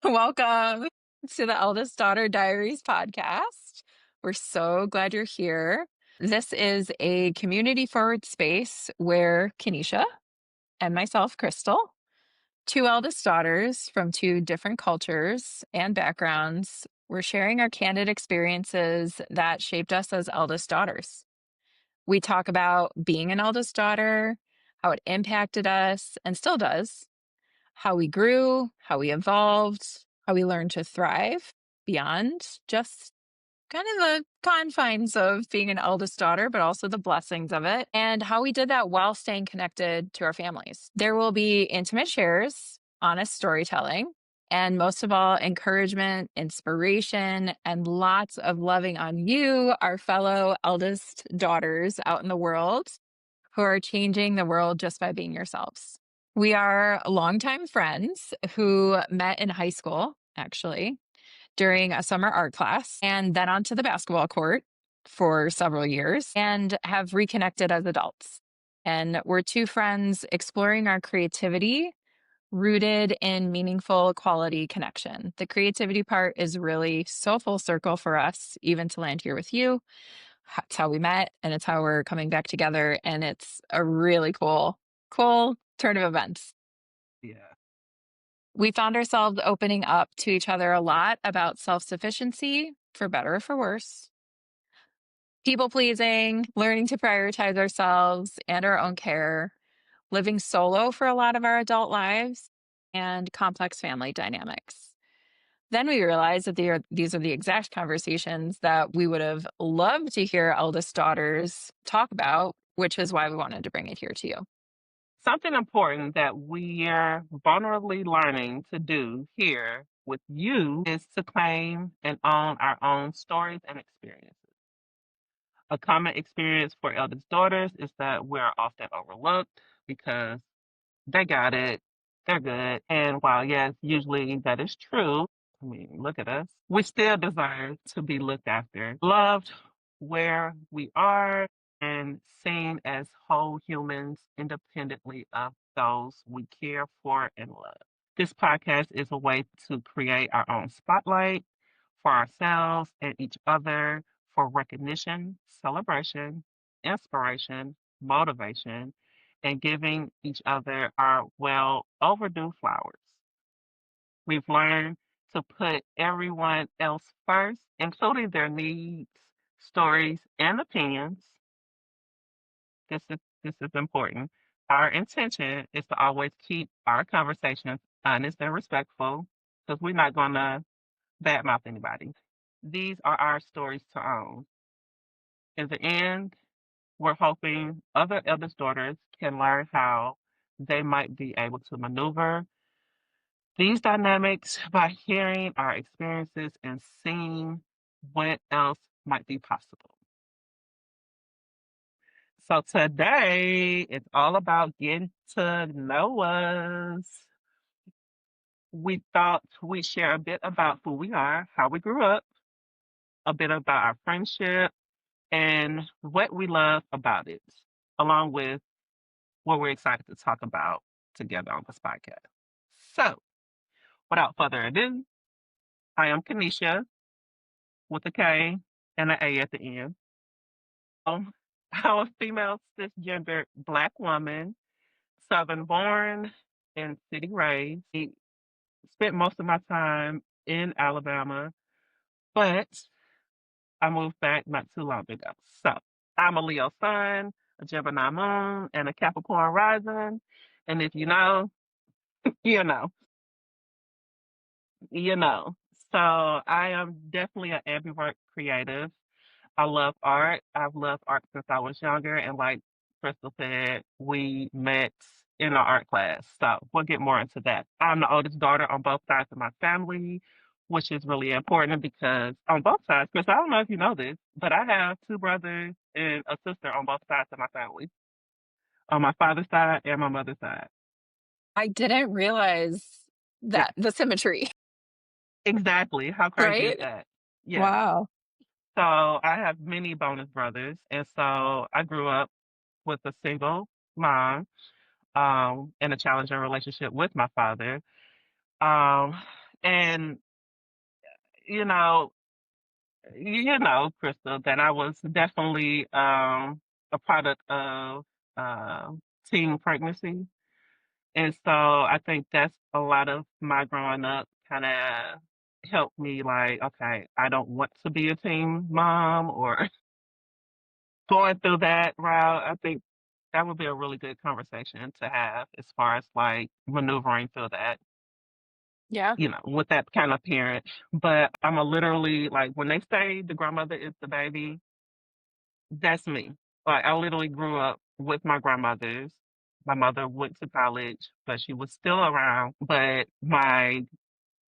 Welcome to the Eldest Daughter Diaries podcast. We're so glad you're here. This is a community forward space where Kenecia and myself, Krystal, two eldest daughters from two different cultures and backgrounds, we're sharing our candid experiences that shaped us as eldest daughters. We talk about being an eldest daughter, how it impacted us and still does, how we grew, how we evolved, how we learned to thrive beyond just kind of the confines of being an eldest daughter, but also the blessings of it, and how we did that while staying connected to our families. There will be intimate shares, honest storytelling, and most of all, encouragement, inspiration, and lots of loving on you, our fellow eldest daughters out in the world who are changing the world just by being yourselves. We are longtime friends who met in high school, actually, during a summer art class, and then onto the basketball court for several years and have reconnected as adults. And we're two friends exploring our creativity rooted in meaningful quality connection. The creativity part is really so full circle for us, even to land here with you. It's how we met and it's how we're coming back together. And it's a really cool turn of events. Yeah. We found ourselves opening up to each other a lot about self-sufficiency, for better or for worse, people pleasing, learning to prioritize ourselves and our own care, living solo for a lot of our adult lives, and complex family dynamics. Then we realized that these are the exact conversations that we would have loved to hear eldest daughters talk about, which is why we wanted to bring it here to you. Something important that we are vulnerably learning to do here with you is to claim and own our own stories and experiences. A common experience for eldest daughters is that we're often overlooked because they got it, they're good. And while, yes, usually that is true, I mean, look at us, we still deserve to be looked after, loved where we are, and seen as whole humans independently of those we care for and love. This podcast is a way to create our own spotlight for ourselves and each other for recognition, celebration, inspiration, motivation, and giving each other our well overdue flowers. We've learned to put everyone else first, including their needs, stories, and opinions. This is important. Our intention is to always keep our conversations honest and respectful because we're not going to badmouth anybody. These are our stories to own. In the end, we're hoping other eldest daughters can learn how they might be able to maneuver these dynamics by hearing our experiences and seeing what else might be possible. So today it's all about getting to know us. We thought we'd share a bit about who we are, how we grew up, a bit about our friendship, and what we love about it, along with what we're excited to talk about together on this podcast. So, without further ado, I am Kenecia with a K and an A at the end. I'm a female cisgender Black woman, Southern born and city raised. I spent most of my time in Alabama, but I moved back not too long ago. So I'm a Leo sun, a Gemini moon, and a Capricorn rising. And if you know, you know, you know. So I am definitely an ambivert creative. I love art. I've loved art since I was younger. And like Krystal said, we met in an art class. So we'll get more into that. I'm the oldest daughter on both sides of my family, which is really important because on both sides, Chris, I don't know if you know this, but I have two brothers and a sister on both sides of my family, on my father's side and my mother's side. I didn't realize Yeah, that the symmetry, exactly. How crazy is right? that? Yeah. Wow. So I have many bonus brothers. And so I grew up with a single mom in a challenging relationship with my father. Um, and And, you know, Crystal, that I was definitely a product of uh, teen pregnancy. And so I think that's a lot of my growing up kind of helped me like, okay, I don't want to be a teen mom or going through that route. I think that would be a really good conversation to have as far as like maneuvering through that, Yeah. with that kind of parent. But I'm a literally like when they say the grandmother is the baby, that's me. Like I literally grew up with my grandmothers. My mother went to college, but she was still around. But my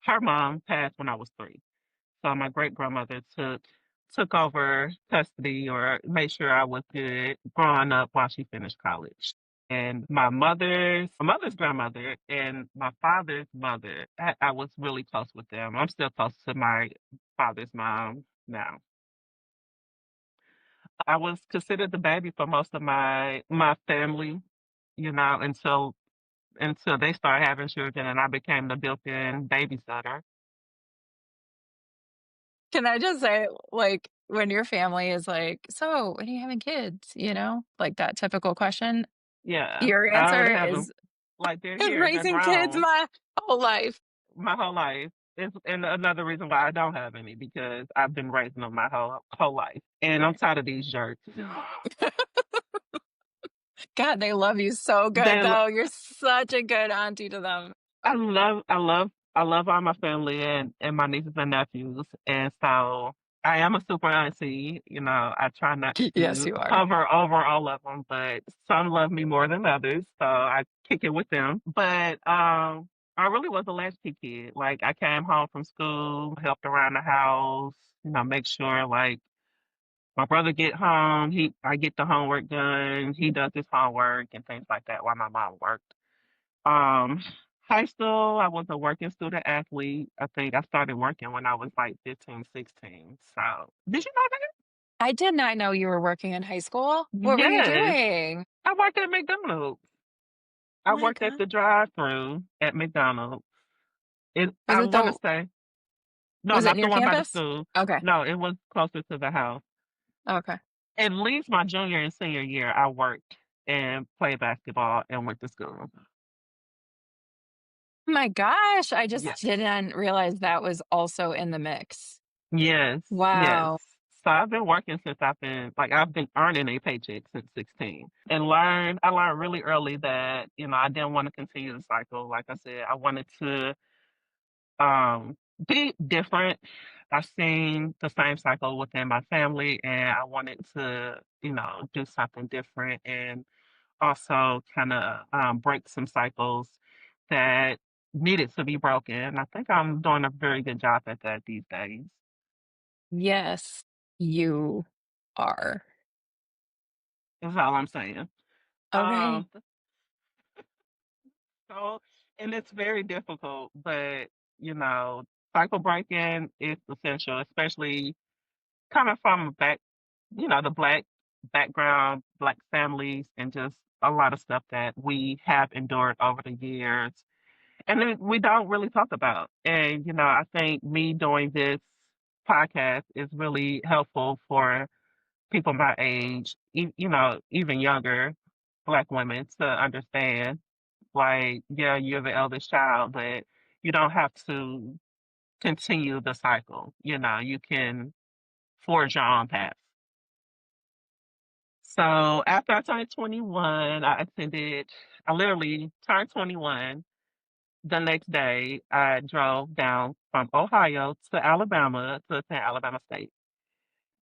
her mom passed when I was 3. So my great grandmother took over custody or made sure I was good growing up while she finished college. And my mother's grandmother and my father's mother, I was really close with them. I'm still close to my father's mom now. I was considered the baby for most of my family, until they started having children and I became the built-in babysitter. Can I just say, like, when your family is like, "So, when are you having kids?" Like that typical question, Yeah, your I already answer have them. is, Like they're "Been here, they're raising kids grown. my whole life." My whole life. And another reason why I don't have any because I've been raising them my whole life, and I'm tired of these jerks. God, they love you so good, They though. You're such a good auntie to them. I love all my family and my nieces and nephews, and so I am a super auntie. I try not Yes, to you are. hover over all of them, but some love me more than others, so I kick it with them. But I really was a latchkey kid. Like I came home from school, helped around the house, make sure like my brother get home, I get the homework done, he does his homework and things like that while my mom worked. Um, High school, I was a working student athlete. I think I started working when I was like 15, 16. So, did you know I did not know you were working in high school. that? What were you Yes. doing? I worked at McDonald's. I My worked at god. the drive-through at McDonald's. Was I it want to the say, no, was it not the near one by the campus? school. Okay. No, it was closer to the house. Okay. At least my junior and senior year, I worked and played basketball and went to school. Oh my gosh, I just Yes. didn't realize that was also in the mix. Yes, yes. Wow. So I've been working since I've been earning a paycheck since 16 and I learned really early that, I didn't want to continue the cycle. Like I said, I wanted to be different. I've seen the same cycle within my family and I wanted to, do something different and also kind of break some cycles that needed to be broken. I think I'm doing a very good job at that these days. Yes, you are. Is all I'm saying. Okay. Um, so, and it's very difficult, but you know, cycle breaking is essential, especially coming from the black background, black families, and just a lot of stuff that we have endured over the years, and then we don't really talk about. And I think me doing this podcast is really helpful for people my age, even younger black women to understand, like, yeah, you're the eldest child, but you don't have to continue the cycle. You can forge your own path. So after I turned 21, I literally turned 21. The next day, I drove down from Ohio to Alabama to attend Alabama State.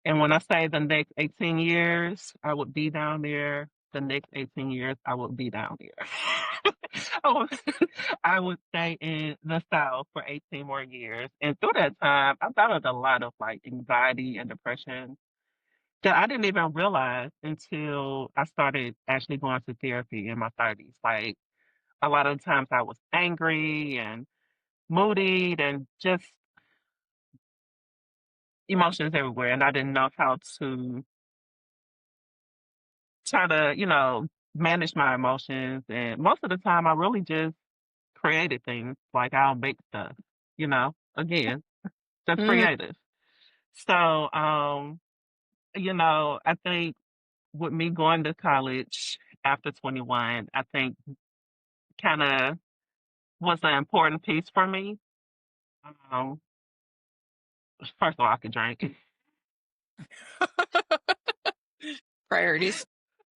And when I say the next 18 years, I would be down there. The next 18 years, I would be down there. I would, I would stay in the South for 18 more years. And through that time, I battled a lot of like anxiety and depression that I didn't even realize until I started actually going to therapy in my 30s. Like a lot of times I was angry and moody and just emotions everywhere. And I didn't know how to try to, manage my emotions. And most of the time, I really just created things. Like I'll make stuff, you know. again, just Mm. creative. So, I think with me going to college after 21, I think kind of was an important piece for me. Um, First of all, I could drink. Priorities.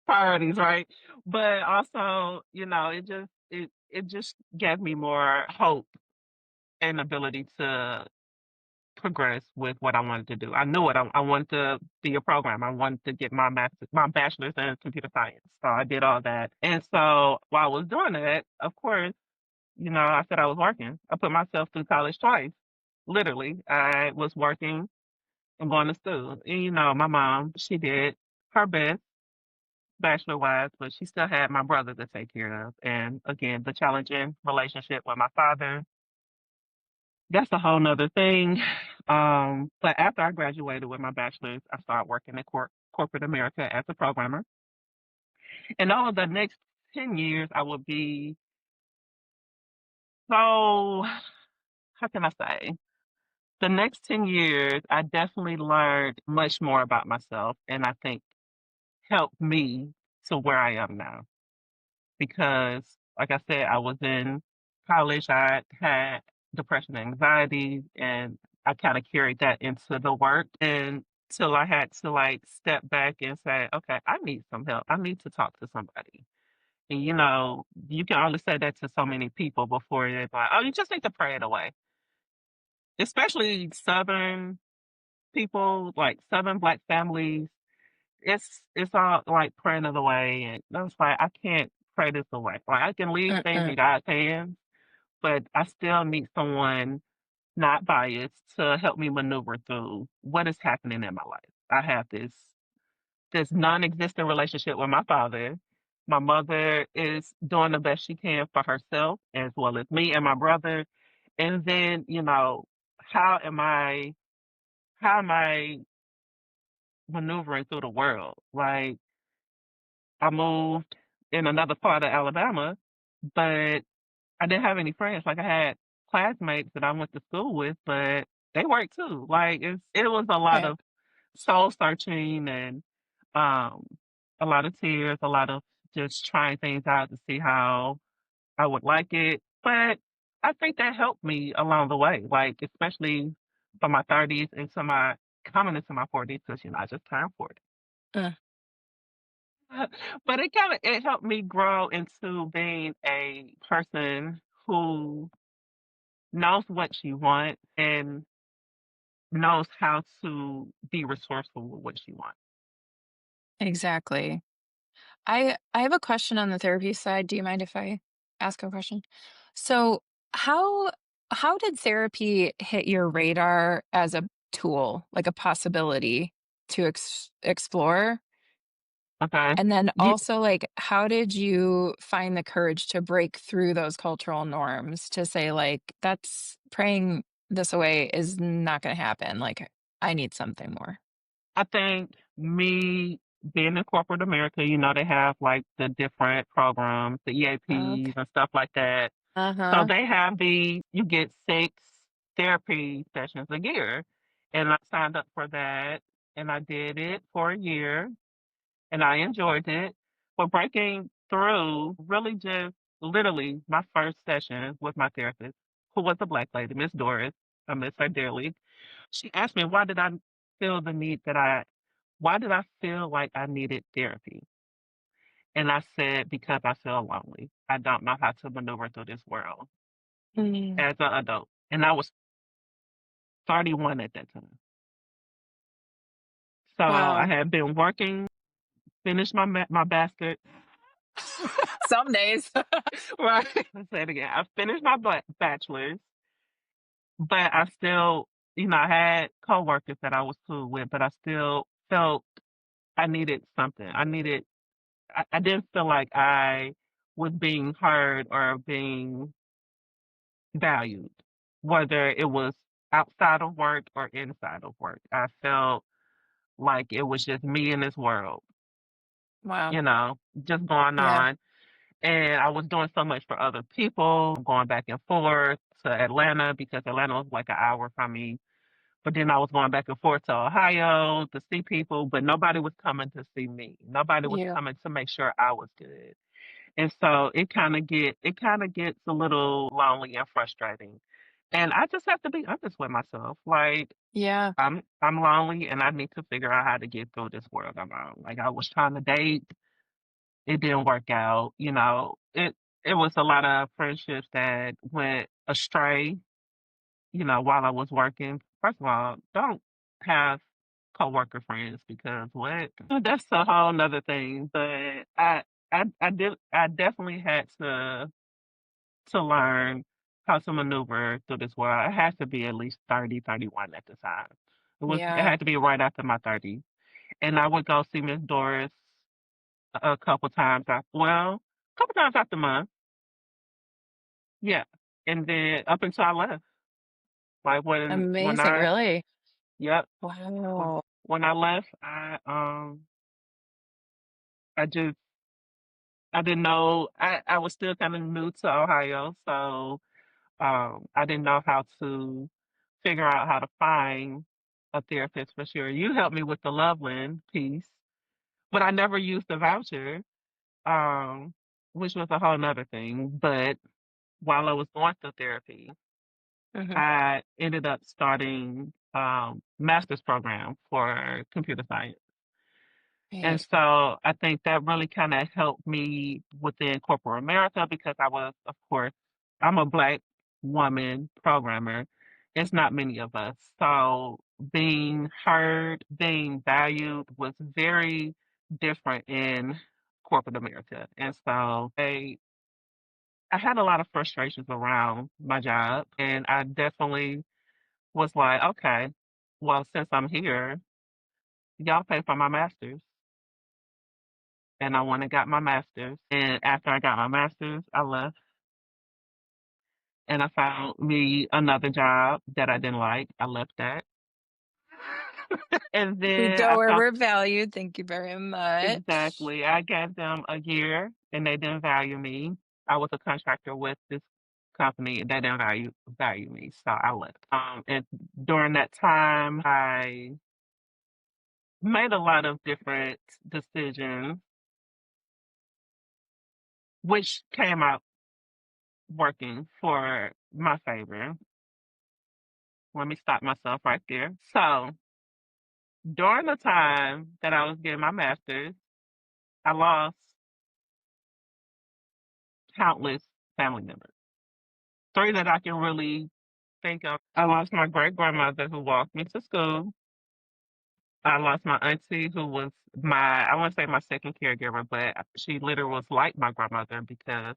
Priorities, right? But also, it just gave me more hope and ability to progress with what I wanted to do. I knew it. I wanted to be a program. I wanted to get my bachelor's in computer science. So I did all that. And so while I was doing that, of course, I said I was working. I put myself through college twice. Literally, I was working and going to school. And my mom, she did her best bachelor wise, but she still had my brother to take care of. And again, the challenging relationship with my father, that's a whole nother thing. But after I graduated with my bachelor's, I started working in corporate America as a programmer. And over the next 10 years, I would be so, how can I say? The next 10 years, I definitely learned much more about myself. And I think helped me to where I am now. Because, like I said, I was in college, I had depression and anxiety, and I kind of carried that into the work and till I had to like step back and say, okay, I need some help. I need to talk to somebody. And you can only say that to so many people before they're like, oh, you just need to pray it away. Especially Southern people, like Southern Black families, it's all like praying it away, and I was like, I can't pray this away. Like I can leave things in Mm-mm. God's hands, but I still need someone not biased to help me maneuver through what is happening in my life. I have this non-existent relationship with my father. My mother is doing the best she can for herself as well as me and my brother. And then, how am I how am I maneuvering through the world? Like I moved in another part of Alabama, but I didn't have any friends. Like I had classmates that I went to school with, but they worked too. Like it was a lot Right. of soul searching and um a lot of tears, a lot of just trying things out to see how I would like it. But I think that helped me along the way, like especially for my 30s into my coming into my 40s, because I just turned 40. Mm. But it helped me grow into being a person who knows what she wants and knows how to be resourceful with what she wants. Exactly. I have a question on the therapy side. Do you mind if I ask a question? So, how how did therapy hit your radar as a tool, like a possibility to explore? Okay. And then You also, like, how did you find the courage to break through those cultural norms to say, like, that's praying this away is not going to happen. Like, I need something more. I think me being in corporate America, they have like the different programs, the Okay. EAPs and stuff like that. Uh So huh. they have you get 6 therapy sessions a year. And I signed up for that and I did it for a year and I enjoyed it. But breaking through really just literally my first session with my therapist, who was a Black lady, Miss Doris. I miss her dearly. She asked me feel the need that I why did I feel like I needed therapy? And I said, because I feel lonely. I don't know how to maneuver through this world Mm. as an adult. And I was 31 at that time. So I Wow. had been working, finished my basket. Some days. Right. Let's say it again. I finished my bachelor's, but I still, I had coworkers that I was cool with, but I still felt I needed something. I didn't feel like I was being heard or being valued, whether it was outside of work or inside of work. I felt like it was just me in this world, Wow. just going Yeah. on. And I was doing so much for other people, going back and forth to Atlanta because Atlanta was like an hour from me. But then I was going back and forth to Ohio to see people, but nobody was coming to see me. Nobody was Yeah. coming to make sure I was good. And so it kind of gets a little lonely and frustrating. And I just have to be honest with myself. Like Yeah. I'm lonely and I need to figure out how to get through this world I'm on. Like I was trying to date, it didn't work out, you know. It was a lot of friendships that went astray, you know, while I was working. First of all, don't have coworker friends because what? That's a whole nother thing. But I definitely had to learn how to maneuver through this world. I had to be at least 30, 31 at the time. It Yeah. had to be right after my 30s. And I would go see Miss Doris a couple times after, well, a couple times after month. Yeah. And then up until I left. Like when Amazing, I really. yep, Wow. when I left, I just I didn't know I was still kind of new to Ohio, so I didn't know how to figure out how to find a therapist for sure. You helped me with the Loveland piece, but I never used the voucher, um, which was a whole nother thing. But while I was going through therapy, Hmm. I ended up starting master's program for computer science. And Right. so I think that really kind of helped me within corporate America because I was, of course, I'm a Black woman programmer. It's not many of us. So being heard, being valued was very different in corporate America. And so I had a lot of frustrations around my job. And I definitely was like, okay, well, since I'm here, y'all pay for my master's. And I went and got my master's. And after I got my master's, I left and I found me another job that I didn't like. I left that. And We then go I where found we're valued. Thank you very much. exactly. I gave them a year and they didn't value me. I was a contractor with this company and they didn't value me. So I left. And during that time I made a lot of different decisions which came out working for my favor. Let me stop myself right there. So during the time that I was getting my master's, I lost countless family members. Three that I can really think of. I lost my great grandmother who walked me to school. I lost my auntie who was I want to say my second caregiver, but she literally was like my grandmother because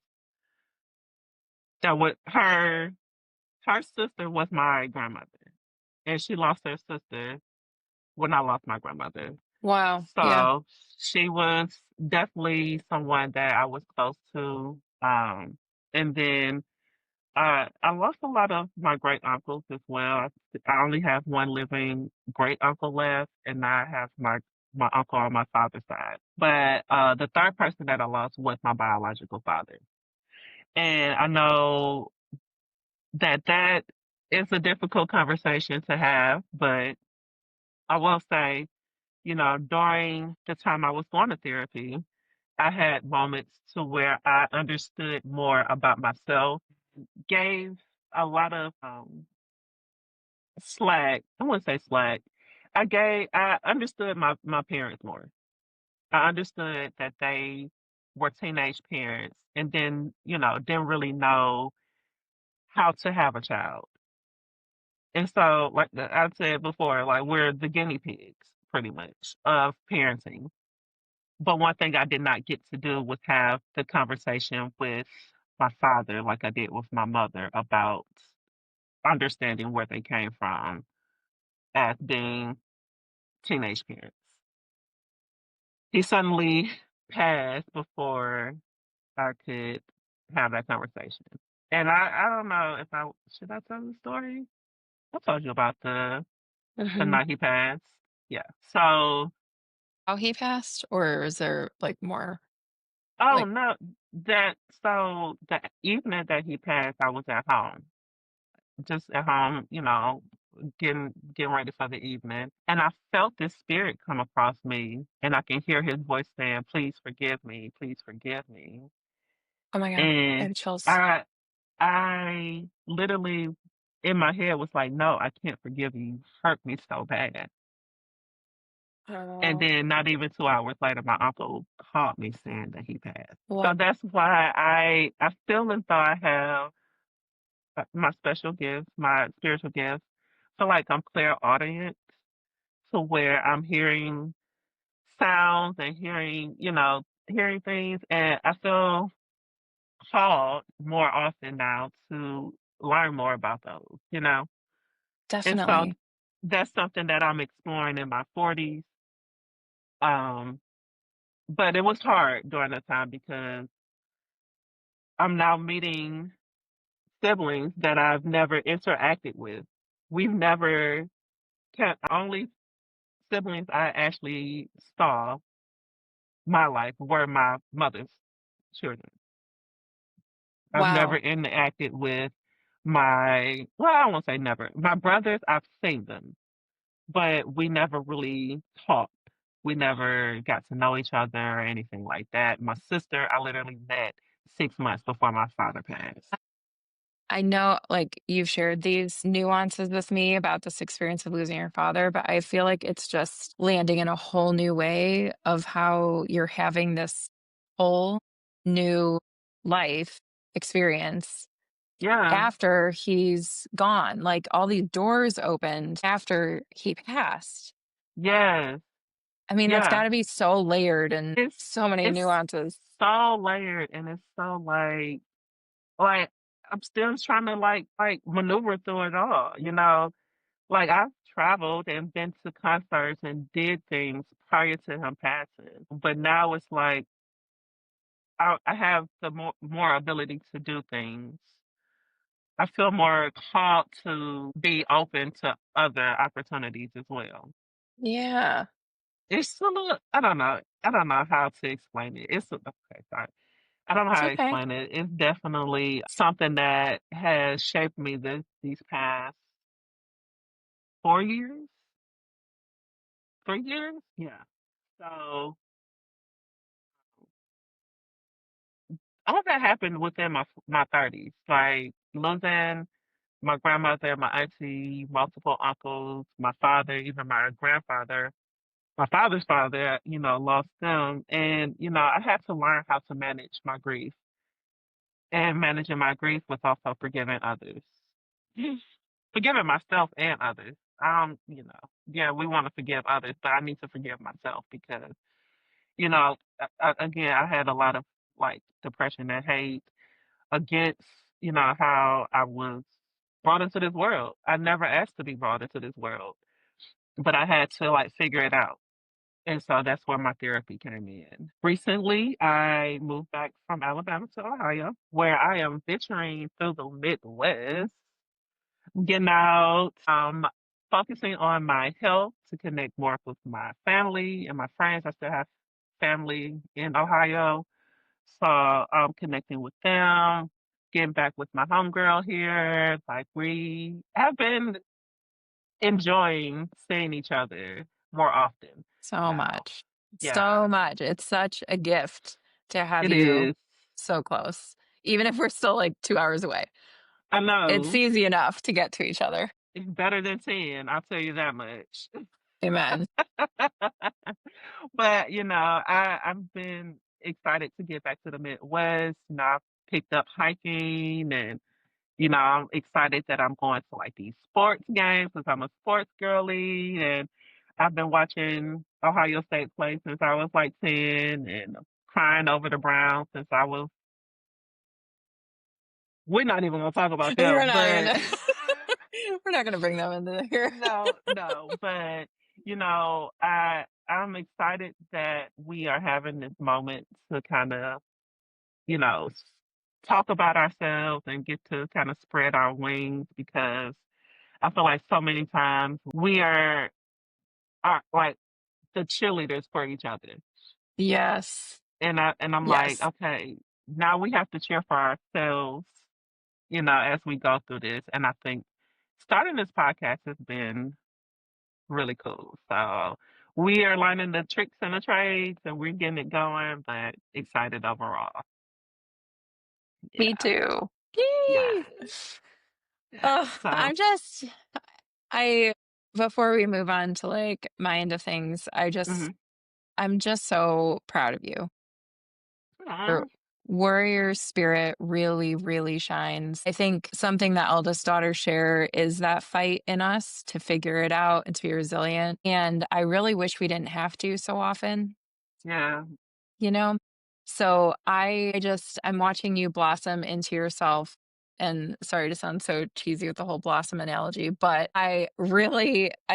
that was her sister was my grandmother. And she lost her sister when I lost my grandmother. Wow. Yeah. So she was definitely someone that I was close to. And then I lost a lot of my great uncles as well. I only have one living great uncle left, and I have my uncle on my father's side. But the third person that I lost was my biological father. And I know that is a difficult conversation to have, but I will say, you know, during the time I was going to therapy, I had moments to where I understood more about myself, gave a lot of slack. I wouldn't say slack. I understood my parents more. I understood that they were teenage parents and then, you know, didn't really know how to have a child. And so, like I said before, like we're the guinea pigs pretty much of parenting. But one thing I did not get to do was have the conversation with my father like I did with my mother about understanding where they came from as being teenage parents. He suddenly passed before I could have that conversation. And I don't know if I should I tell the story? I told you about the Hmm. night he passed. Yeah. So How he passed, or is there like more? Oh Like, no, that so the evening that he passed, I was at home, just at home, getting ready for the evening, and I felt this spirit come across me, and I can hear his voice saying, "Please forgive me, please forgive me." oh my God, I And have chills. I I literally in my head was like, "No, I can't forgive you. You hurt me so bad." And Oh, then not even 2 hours later, my uncle called me saying that he passed. wow. So that's why I feel as though I have my special gifts, my spiritual gifts. So like I'm clairaudient to where I'm hearing sounds and hearing things, and I feel called more often now to learn more about those. And so Definitely. that's something that I'm exploring in my 40s. Um, but it was hard during that time because I'm now meeting siblings that I've never interacted with. We've never only siblings I actually saw my life were my mother's children. I've never Wow. interacted with well, I won't say never. My brothers, I've seen them, but we never really talked. We never got to know each other or anything like that. My sister, I literally met 6 months before my father passed. I know, like, you've shared these nuances with me about this experience of losing your father, but I feel like it's just landing in a whole new way of how you're having this whole new life experience Yeah. after he's gone. Like, all these doors opened after he passed. Yes. I mean, that's Yeah. got to be so layered and It's so many it's nuances. so layered and it's so like I'm still trying to like maneuver through it all. Like I've traveled and been to concerts and did things prior to him passing. But now it's like I have the more ability to do things. I feel more called to be open to other opportunities as well. Yeah, It's a little, I don't know. I don't know how to explain it. Okay, sorry. I don't know it's how to okay. explain it. It's definitely something that has shaped me these past 4 years, 3 years. Yeah. So all that happened within my 30s, like losing my grandmother, my auntie, multiple uncles, my father, even my grandfather, my father's father. Lost them, and I had to learn how to manage my grief and managing my grief was also forgiving others. Forgiving myself and others. Yeah, we want to forgive others, but I need to forgive myself because, again, I had a lot of like depression and hate against, how I was brought into this world. I never asked to be brought into this world, but I had to like figure it out. And so that's where my therapy came in. Recently, I moved back from Alabama to Ohio, where I am venturing through the Midwest, getting out, focusing on my health to connect more with my family and my friends. I still have family in Ohio, so I'm connecting with them, getting back with my homegirl here. Like we have been enjoying seeing each other more often So now. much. Yeah, So much. It's such a gift to have it you is. so close, even if we're still like 2 hours away. I It's know. easy enough to get to each other. It's better than 10, I'll tell you that much. Amen. But, I've been excited to get back to the Midwest. I've picked up hiking and, I'm excited that I'm going to like these sports games because I'm a sports girly and I've been watching Ohio State play since I was like 10 and crying over the Browns since we're not even gonna talk about We're them, not but gonna we're not gonna bring them into here. no, no, but I'm excited that we are having this moment to kind of, you know, s- talk about ourselves and get to kind of spread our wings because I feel like so many times we are like the cheerleaders for each other. Yes. and I'm like, Yes, okay, now we have to cheer for ourselves, as we go through this. And I think starting this podcast has been really cool. So we are learning the tricks and the trades, and we're getting it going, but excited overall. me Yeah, too. yeah. Yay! Oh, So, I, before we move on to like my end of things, mhm. I'm just so proud of you. Your Aw, warrior spirit really, really shines. I think something that eldest daughters share is that fight in us to figure it out and to be resilient. And I really wish we didn't have to so often, yeah, you know? So I'm watching you blossom into yourself. And sorry to sound so cheesy with the whole blossom analogy, but I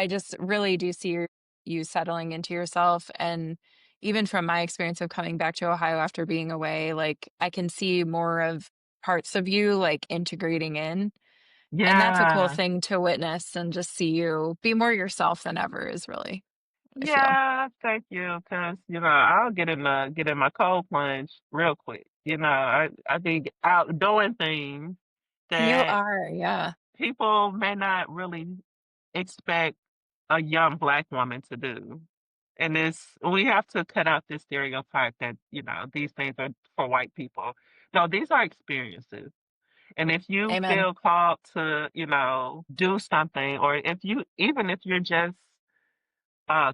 just really do see you settling into yourself. And even from my experience of coming back to Ohio after being away, like I can see more of parts of you like integrating in. And that's a cool yeah, thing to witness and just see you be more yourself than ever is really, I feel. yeah. Thank you, because I'll get in my cold plunge real quick. I be out doing things You that are, yeah. people may not really expect a young black woman to do. And we have to cut out this stereotype that, these things are for white people. No, these are experiences. And if you Amen. feel called to, do something, or even if you're just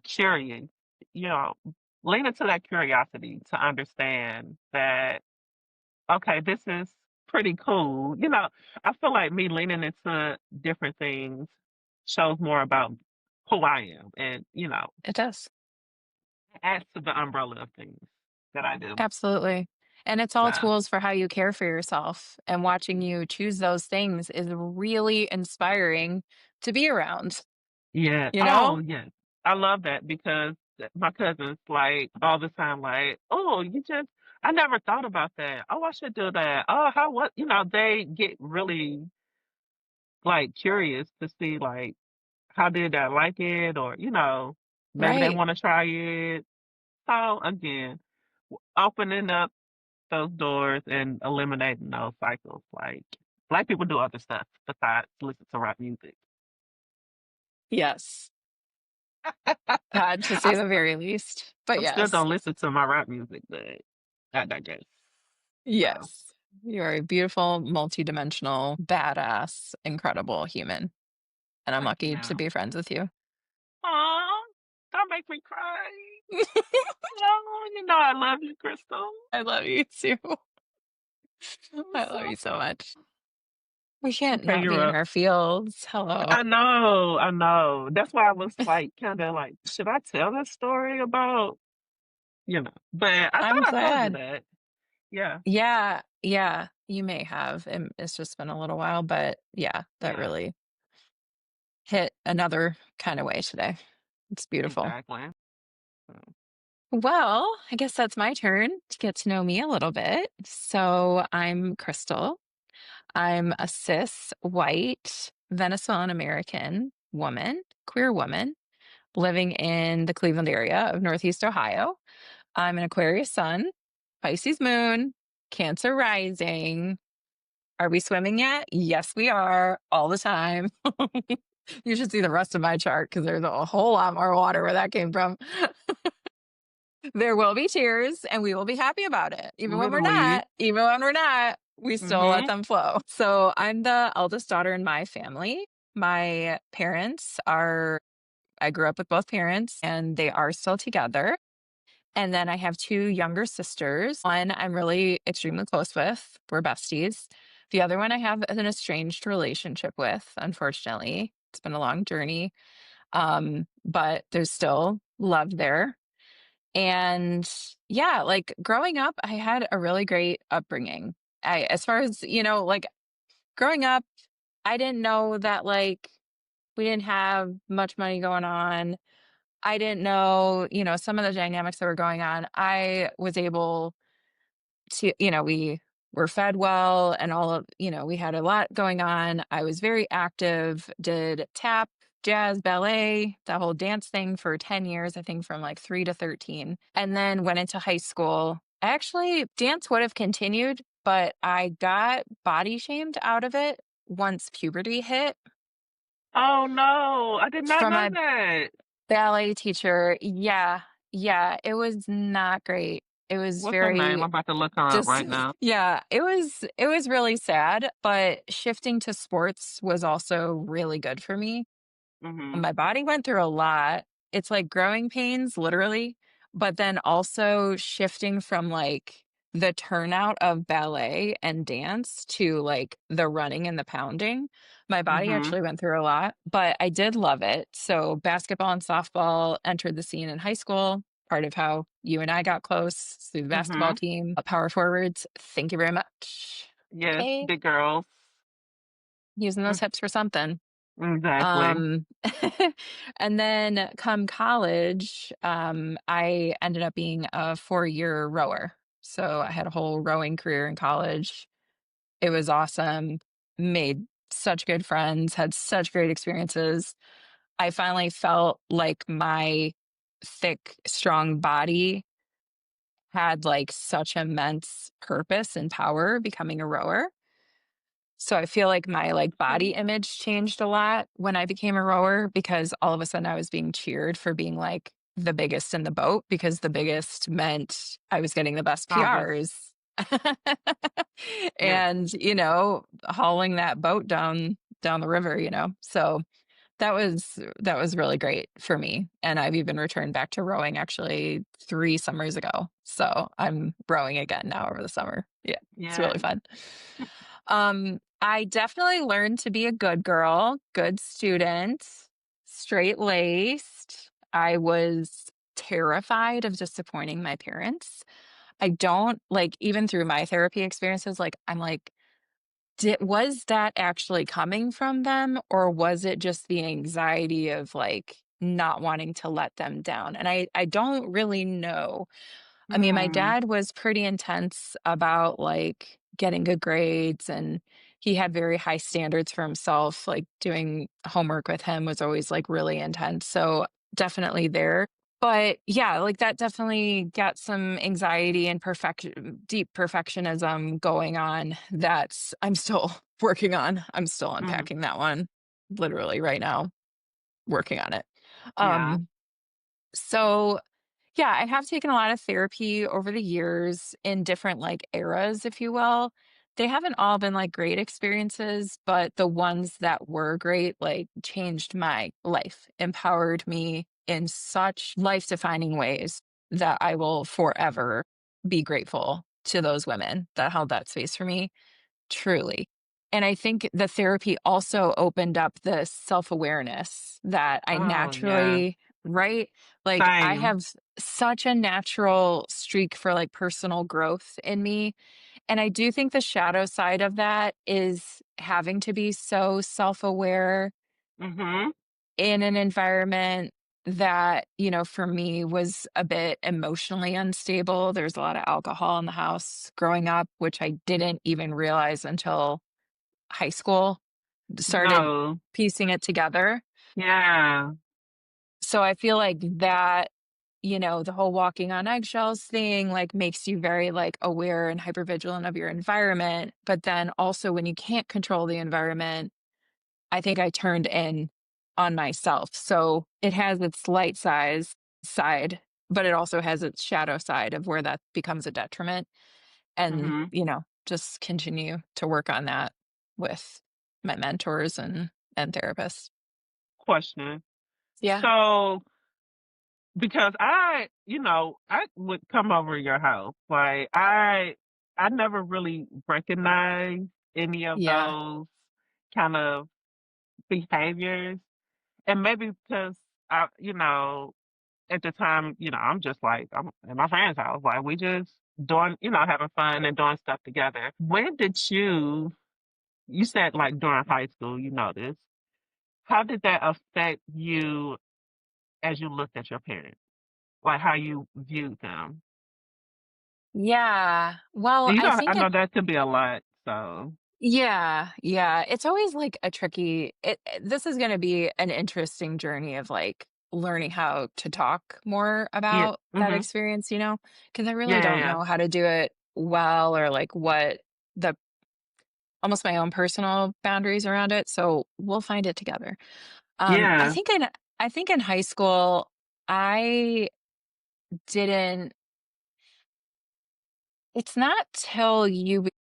curious, you know, lean into that curiosity to understand that, okay, this is pretty cool. I feel like me leaning into different things shows more about who I am, and It does. adds to the umbrella of things that I do. Absolutely. And it's all So, tools for how you care for yourself. And watching you choose those things is really inspiring to be around, yeah. you Oh, know? yes. I love that because my cousins like all the time, like, oh, I never thought about that. Oh, I should do that. Oh, they get really like curious to see like how did I like it, or maybe they Right. want to try it. So again, opening up those doors and eliminating those cycles. Like black people do other stuff besides listen to rap music. Yes. That to I, say the very least. But I'm still yes. gonna listen to my rap music, but I digress. So Yes. You're a beautiful, multidimensional, badass, incredible human. And I'm thank lucky to you. be friends with you. Aw, don't make me cry. Oh, I love you, Crystal. I love you too. I love you So, so much. We can't okay, not be you're in up. our fields. Hello. I know, I know. That's why I was like, kind of like, should I tell this story about, But I I'm thought I told you glad. that. Yeah, Yeah, yeah, you may have. It's just been a little while, but yeah, that yeah, really hit another kind of way today. It's beautiful. exactly. So, Well, I guess that's my turn to get to know me a little bit. So I'm Krystal. I'm a cis, white, Venezuelan American woman, queer woman living in the Cleveland area of Northeast Ohio. I'm an Aquarius sun, Pisces moon, Cancer rising. Are we swimming yet? Yes, we are all the time. You should see the rest of my chart because there's a whole lot more water where that came from. There will be tears and we will be happy about it. literally. Even when we're not, we still let Mm-hmm. them flow. So I'm the eldest daughter in my family. My parents are, I grew up with both parents and they are still together. And then I have two younger sisters. One I'm really extremely close with. We're besties. The other one I have an estranged relationship with, unfortunately. It's been a long journey. But there's still love there. And yeah, like growing up, I had a really great upbringing. As far as, like growing up, I didn't know that like we didn't have much money going on. I didn't know, some of the dynamics that were going on. I was able to, we were fed well and we had a lot going on. I was very active, did tap, jazz, ballet, the whole dance thing for 10 years, I think from like 3 to 13. And then went into high school Actually, dance would have continued, but I got body shamed out of it once puberty hit Oh, no, I did not from know my that. ballet teacher. Yeah, yeah, it was not great. It was What's her name? I'm very about to look her up just right now. yeah, it was really sad, but shifting to sports was also really good for me. Mhm, My body went through a lot. It's like growing pains, literally, but then also shifting from like the turnout of ballet and dance to like the running and the pounding. My body mhm, actually went through a lot, but I did love it. So basketball and softball entered the scene in high school. Part of how you and I got close through the basketball mhm. team. Power forwards, thank you very much. Yes, Okay, big girls. using those Mm, hips for something. exactly. Um, and then come college, I ended up being a 4-year rower. So I had a whole rowing career in college. It was awesome. Made such good friends, had such great experiences. I finally felt like my thick, strong body had like such immense purpose and power becoming a rower. So I feel like my, like, Okay. body image changed a lot when I became a rower because all of a sudden I was being cheered for being, like, the biggest in the boat because the biggest meant I was getting the best Strongest. PRs. Yes. And, hauling that boat down the river, you know? So that was really great for me, and I've even returned back to rowing actually 3 summers ago. So I'm rowing again now over the summer. Yeah, it's really Yes. fun. I definitely learned to be a good girl, good student, straight-laced. I was terrified of disappointing my parents. I don't like, even through my therapy experiences, like, I'm like, was that actually coming from them, or was it just the anxiety of, like, not wanting to let them down? And I don't really know. I mean, my Hmm. dad was pretty intense about, like, getting good grades, and he had very high standards for himself, like, doing homework with him was always, like, really intense, so definitely there. But, yeah, like, that definitely got some anxiety and deep perfectionism going on that I'm still working on. I'm still Hmm. unpacking that one, literally right now, working on it. Yeah. Um, so yeah, I have taken a lot of therapy over the years in different like eras, if you will. They haven't all been like great experiences, but the ones that were great like changed my life, empowered me in such life-defining ways that I will forever be grateful to those women that held that space for me. Truly. And I think the therapy also opened up the self-awareness that I Oh, yeah. naturally right? Like, I Same. have such a natural streak for, like, personal growth in me, and I do think the shadow side of that is having to be so self-aware Mhm. in an environment that, for me was a bit emotionally unstable. There's a lot of alcohol in the house growing up, which I didn't even realize until high school, started No. piecing it together. Yeah. So I feel like that, the whole walking on eggshells thing, like, makes you very, like, aware and hypervigilant of your environment, but then also when you can't control the environment, I think I turned in on myself. So it has its side, but it also has its shadow side of where that becomes a detriment. And, Mhm. just continue to work on that with my mentors and therapists. Question. Yeah. So, because I would come over your house. Like I never really recognized any of Yeah. those kind of behaviors. And maybe because at the time, I'm just like I'm at my friend's house. Like we just doing, having fun and doing stuff together. When did you said like during high school, you noticed. How did that affect you as you looked at your parents? Like how you viewed them? Yeah. Well, And I I think know that could be a lot. So yeah, yeah. It's always like a tricky this is gonna be an interesting journey of like learning how to talk more Yeah. about that Mhm. experience, because I Yeah, really yeah, don't yeah. know how to do it well, or like what the almost my own personal boundaries around it. So we'll find it together. Um, I Yeah. think in I think in high school, I didn't it's not till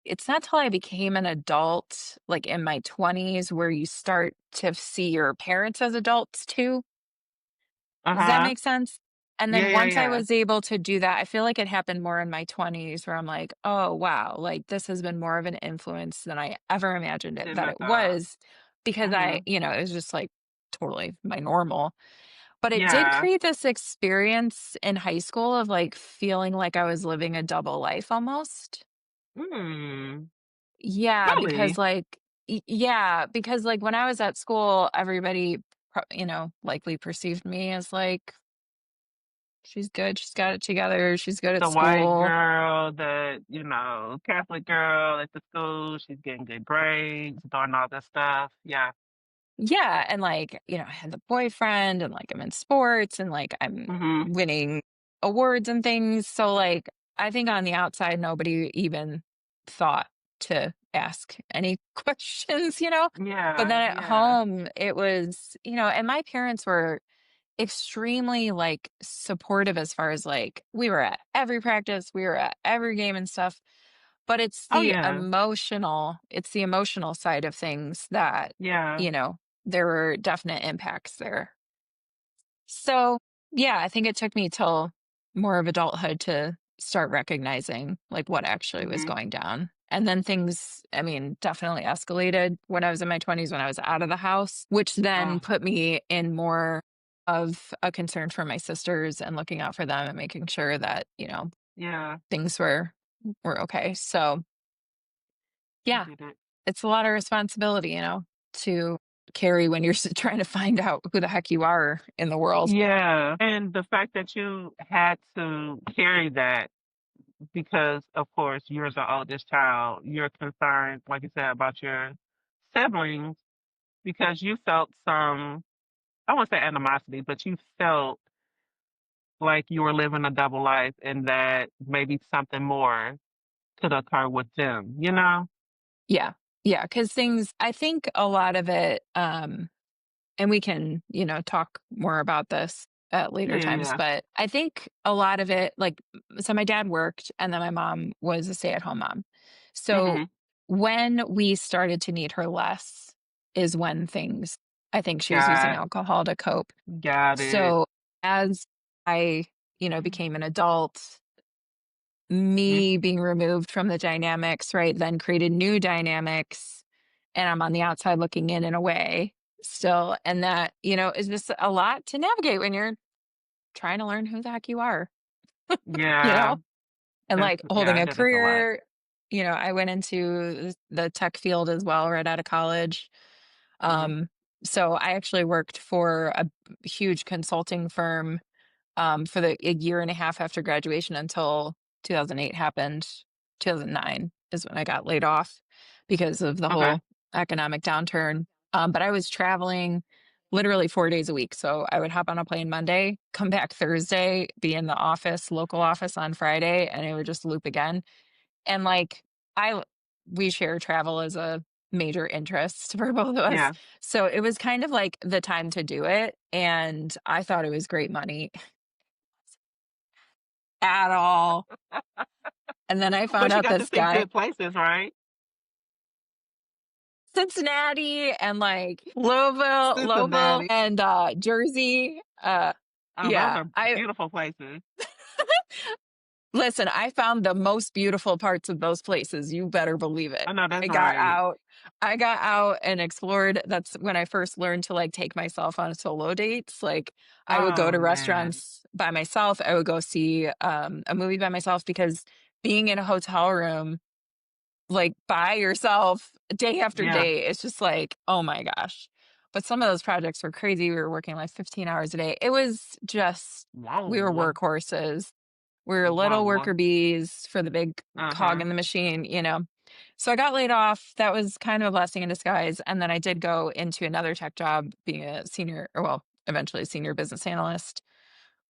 it's not till I became an adult, like in my 20s, where you start to see your parents as adults too. Does that Uh-huh. make sense? And Yeah, then yeah, once I yeah. was able to do that, I feel like it happened more in my 20s, where I'm like, "Oh, wow, like this has been more of an influence than I ever imagined it Didn't that I it thought. was," because Mhm. it was just like totally my normal. But it did Yeah. create this experience in high school of like feeling like I was living a double life almost. Mm. Yeah, because Really? like yeah, because like when I was at school, everybody likely perceived me as like she's good, she's got it together, she's good at The white school. girl, Catholic girl at the school, she's getting good grades, doing all this stuff. Yeah. Yeah, and like, I had the boyfriend and like I'm in sports and like I'm Mhm. winning awards and things. So like I think on the outside nobody even thought to ask any questions. But Yeah, then at yeah. home it was, and my parents were extremely like supportive as far as like we were at every practice, we were at every game and stuff. But Oh, yeah. it's the emotional side of things that, Yeah. you know, there were definite impacts there. So, yeah, I think it took me till more of adulthood to start recognizing like what actually was Mhm. going down. And then things, I mean, definitely escalated when I was in my 20s when I was out of the house, which then Oh, put me in more of a concern for my sisters and looking out for them and making sure that, yeah. things were okay. So, I yeah, get it. it's a lot of responsibility, to carry when you're trying to find out who the heck you are in the world. Yeah, and the fact that you had to carry that because, of course, you're the oldest child, you're concerned, like you said, about your siblings because you felt some, I won't say animosity, but you felt like you were living a double life and that maybe something more could occur with them, you know? Yeah. Yeah, because things I think a lot of it, and we can, talk more about this at Yeah, later yeah, times, yeah. but I think a lot of it, like, so my dad worked and then my mom was a stay-at-home mom. So Mhm. when we started to need her less is when things I think she was using Got alcohol to cope. got it. So as I, became an adult, Mhm. me being removed from the dynamics, right, then created new dynamics, and I'm on the outside looking in a way still. And that, is just a lot to navigate when you're trying to learn who the heck you are, you Yeah, know? And like holding a that is a lot. career, I went into the tech field as well right out of college. Mhm. Um, so I actually worked for a huge consulting firm for a year and a half after graduation until 2008 happened. 2009 is when I got laid off because of the Okay. whole economic downturn. But I was traveling literally 4 days a week. So I would hop on a plane Monday, come back Thursday, be in the office, local office on Friday, and it would just loop again. And like I, we share travel as a major interest for both of us. Yeah. So it was kind of like the time to do it. And I thought it was great money at all. And then I found But you out got to this see guy, good places, right? Cincinnati and like Louisville Cincinnati. and Jersey. Oh, those Yeah. are I beautiful places. Listen, I found the most beautiful parts of those places. You better believe it. I know I that's got right. out. I got out and explored. That's when I first learned to like take myself on solo dates. Like I would go Oh to man. restaurants by myself. I would go see a movie by myself because being in a hotel room like by yourself day after Yeah. day, it's just like, oh my gosh. But some of those projects were crazy. We were working like 15 hours a day. It was just, we were Whoa. workhorses. We were little Whoa. worker bees for the big cog Uh-huh. in the machine. So I got laid off. That was kind of a blessing in disguise. And then I did go into another tech job being a senior, or well, eventually senior business analyst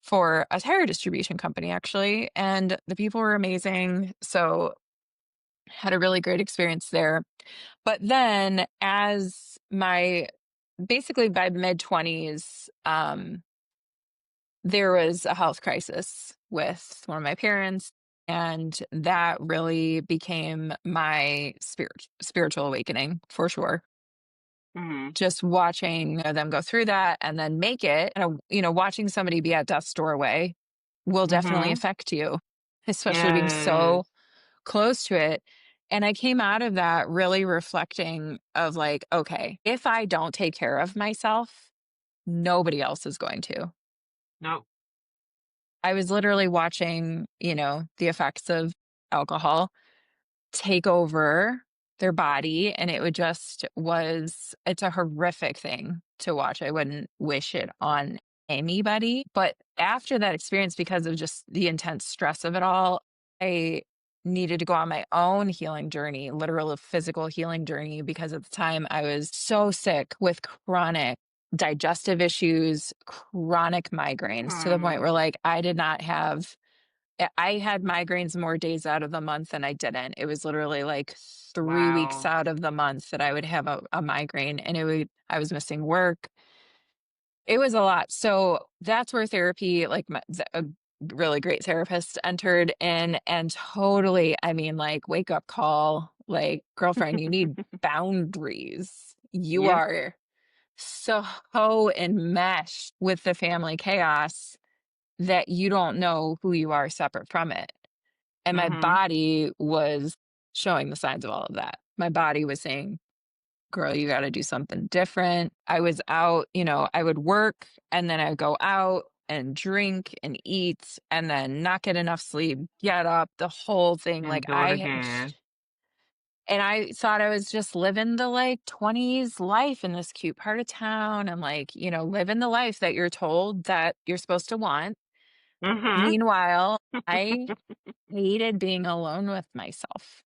for a tire distribution company, actually. And the people were amazing. So had a really great experience there. But then as my basically by mid 20s, there was a health crisis with one of my parents. And that really became my spiritual awakening for sure. Mm-hmm. Just watching them go through that and then make it, and, watching somebody be at death's doorway will definitely Mm-hmm. affect you, especially being Yes. so close to it. And I came out of that really reflecting of like, okay, if I don't take care of myself, nobody else is going to. Nope. I was literally watching, the effects of alcohol take over their body, and it would just was it's a horrific thing to watch. I wouldn't wish it on anybody, but after that experience, because of just the intense stress of it all, I needed to go on my own healing journey, literal physical healing journey, because at the time I was so sick with chronic digestive issues, chronic migraines, to the point where Mm. like I had migraines more days out of the month than I didn't. It was literally like 3 weeks Wow. out of the month that I would have a migraine, and I was missing work. It was a lot. So that's where therapy, like a really great therapist entered in, and totally, I mean, like wake up call, like girlfriend, you need boundaries. You Yes. are so enmeshed with the family chaos that you don't know who you are separate from it. And my Mm-hmm. body was showing the signs of all of that. My body was saying, "Girl, you gotta do something different." I was out, I would work and then I'd go out and drink and eat and then not get enough sleep, get up, the whole thing. Like And do it again. and I thought I was just living the like 20s life in this cute part of town and like, living the life that you're told that you're supposed to want. Mm-hmm. Meanwhile, I hated being alone with myself.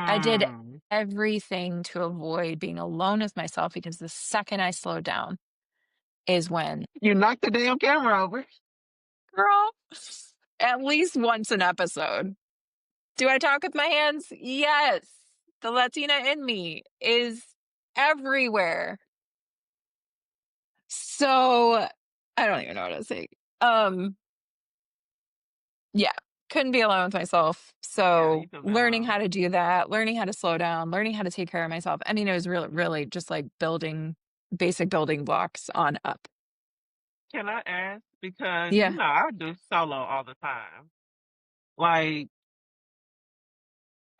I did Mm. everything to avoid being alone with myself because the second I slowed down is when, You knocked the damn camera over. girl, at least once an episode. Do I talk with my hands? Yes. The Latina in me is everywhere. So I don't even know what to say. Um, Yeah, couldn't be alone with myself. Yeah, you So, took that learning long. how to do that, learning how to slow down, learning how to take care of myself. I mean, it was really, really just like building basic building blocks on up. Can I ask? Because Yeah, I do solo all the time. Like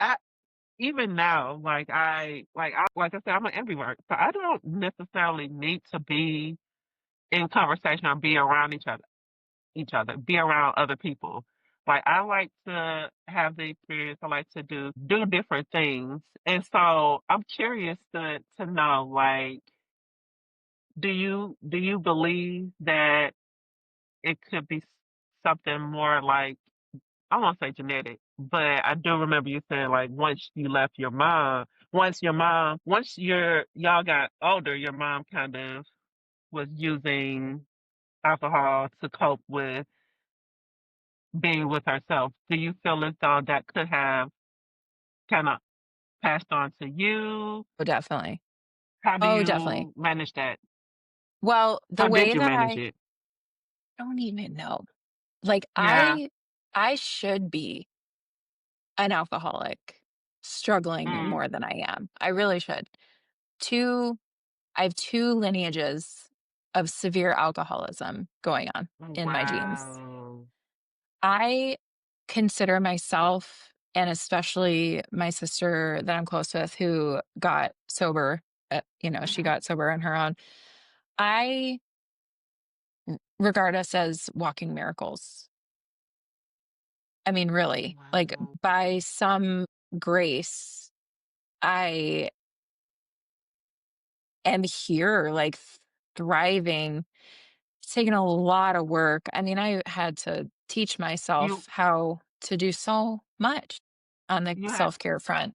I even now, like I said, I'm an ambivert, so I don't necessarily need to be in conversation or be around be around other people. Like I like to have the experience. I like to do different things, and so I'm curious to know, like, do you believe that it could be something more like I won't say genetic, but I do remember you saying like once y'all got older, your mom kind of was using alcohol to cope with being with herself. Do you feel as though that could have kind of passed on to you? oh, definitely. How do Oh, definitely. you manage that? Well, the How did way you that manage I it? don't even know. Like Yeah. I should be an alcoholic struggling Mm. more than I am. I really should. Two I have two lineages of severe alcoholism going on Oh, in my genes. wow. I consider myself, and especially my sister that I'm close with who got sober, she Hmm. got sober on her own. I regard us as walking miracles. I mean, really, like Wow. by some grace, I am here, like thriving. It's taken a lot of work. I mean, I had to teach You myself how to do so much on the you had self-care front.